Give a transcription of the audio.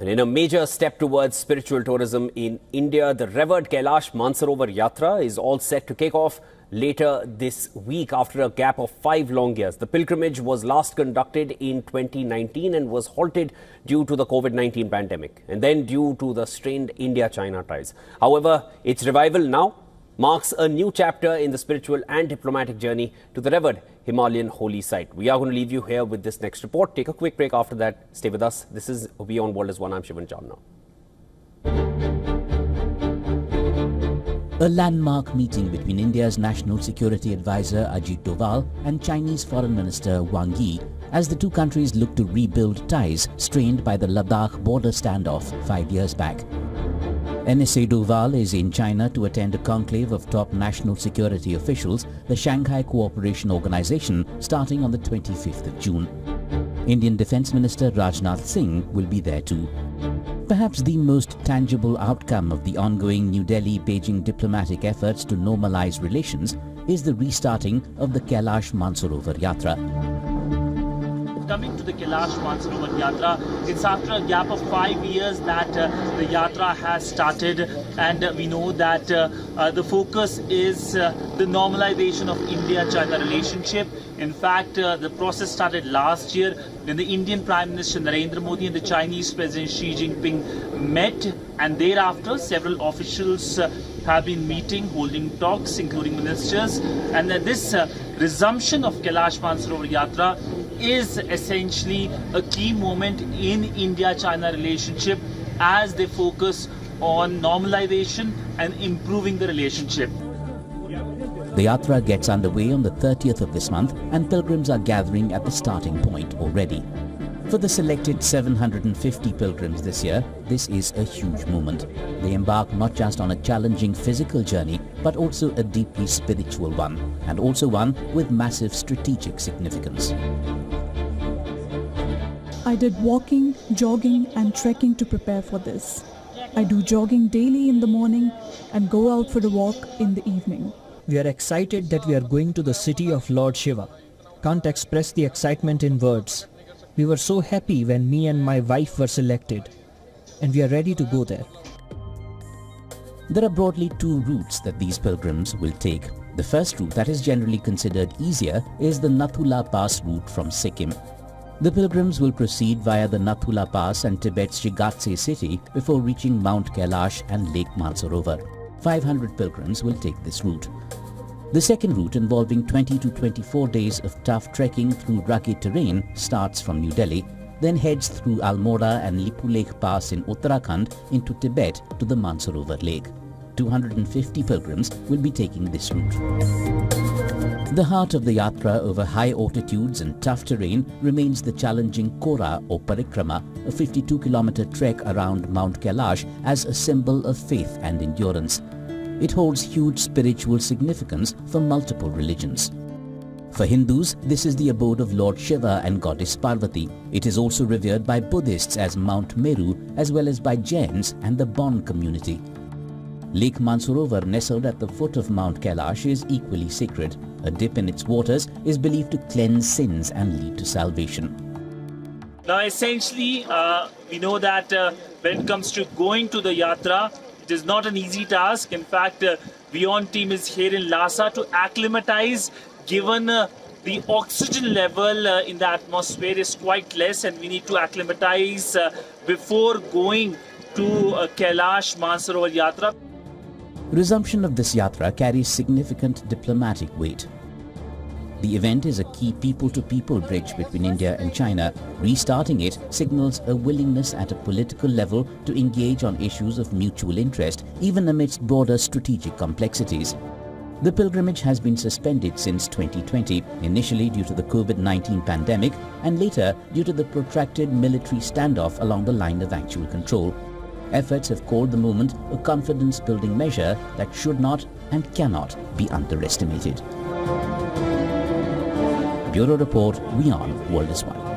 And in a major step towards spiritual tourism in India, the revered Kailash Mansarovar Yatra is all set to kick off later this week after a gap of 5 long years. The pilgrimage was last conducted in 2019 and was halted due to the COVID-19 pandemic and then due to the strained India-China ties. However, its revival now marks a new chapter in the spiritual and diplomatic journey to the revered Himalayan holy site. We are going to leave you here with this next report. Take a quick break after that. Stay with us. This is WION World as One. I'm Shivan Chandna. A landmark meeting between India's National Security Advisor Ajit Doval and Chinese Foreign Minister Wang Yi as the two countries look to rebuild ties strained by the Ladakh border standoff 5 years back. NSA Doval is in China to attend a conclave of top national security officials, the Shanghai Cooperation Organization, starting on the 25th of June. Indian Defence Minister Rajnath Singh will be there too. Perhaps the most tangible outcome of the ongoing New Delhi-Beijing diplomatic efforts to normalize relations is the restarting of the Kailash Mansarovar Yatra. Coming to the Kailash Mansarovar Yatra, it's after a gap of 5 years that the Yatra has started, and we know that the focus is the normalization of India-China relationship. In fact, the process started last year when the Indian Prime Minister Narendra Modi and the Chinese President Xi Jinping met, and thereafter several officials have been meeting, holding talks, including ministers, and this resumption of Kailash Mansarovar Yatra is essentially a key moment in India-China relationship as they focus on normalization and improving the relationship. The Yatra gets underway on the 30th of this month and pilgrims are gathering at the starting point already. For the selected 750 pilgrims this year, this is a huge moment. They embark not just on a challenging physical journey, but also a deeply spiritual one, and also one with massive strategic significance. I did walking, jogging and trekking to prepare for this. I do jogging daily in the morning and go out for a walk in the evening. We are excited that we are going to the city of Lord Shiva. Can't express the excitement in words. We were so happy when me and my wife were selected, and we are ready to go there. There are broadly two routes that these pilgrims will take. The first route, that is generally considered easier, is the Nathula Pass route from Sikkim. The pilgrims will proceed via the Nathula Pass and Tibet's Shigatse city before reaching Mount Kailash and Lake Mansarovar. 500 pilgrims will take this route. The second route, involving 20 to 24 days of tough trekking through rugged terrain, starts from New Delhi, then heads through Almora and Lipulekh Pass in Uttarakhand into Tibet to the Mansarovar Lake. 250 pilgrims will be taking this route. The heart of the Yatra over high altitudes and tough terrain remains the challenging Kora or Parikrama, a 52-kilometer trek around Mount Kailash as a symbol of faith and endurance. It holds huge spiritual significance for multiple religions. For Hindus, this is the abode of Lord Shiva and goddess Parvati. It is also revered by Buddhists as Mount Meru, as well as by Jains and the Bon community. Lake Mansarovar, nestled at the foot of Mount Kailash, is equally sacred. A dip in its waters is believed to cleanse sins and lead to salvation. Now essentially, we know that when it comes to going to the Yatra, it is not an easy task. In fact, WION team is here in Lhasa to acclimatize, given the oxygen level in the atmosphere is quite less, and we need to acclimatize before going to Kailash Mansarovar Yatra. Resumption of this Yatra carries significant diplomatic weight. The event is a key people-to-people bridge between India and China. Restarting it signals a willingness at a political level to engage on issues of mutual interest, even amidst broader strategic complexities. The pilgrimage has been suspended since 2020, initially due to the COVID-19 pandemic and later due to the protracted military standoff along the line of actual control. Efforts have called the movement a confidence-building measure that should not and cannot be underestimated. Bureau Report, WION World is One.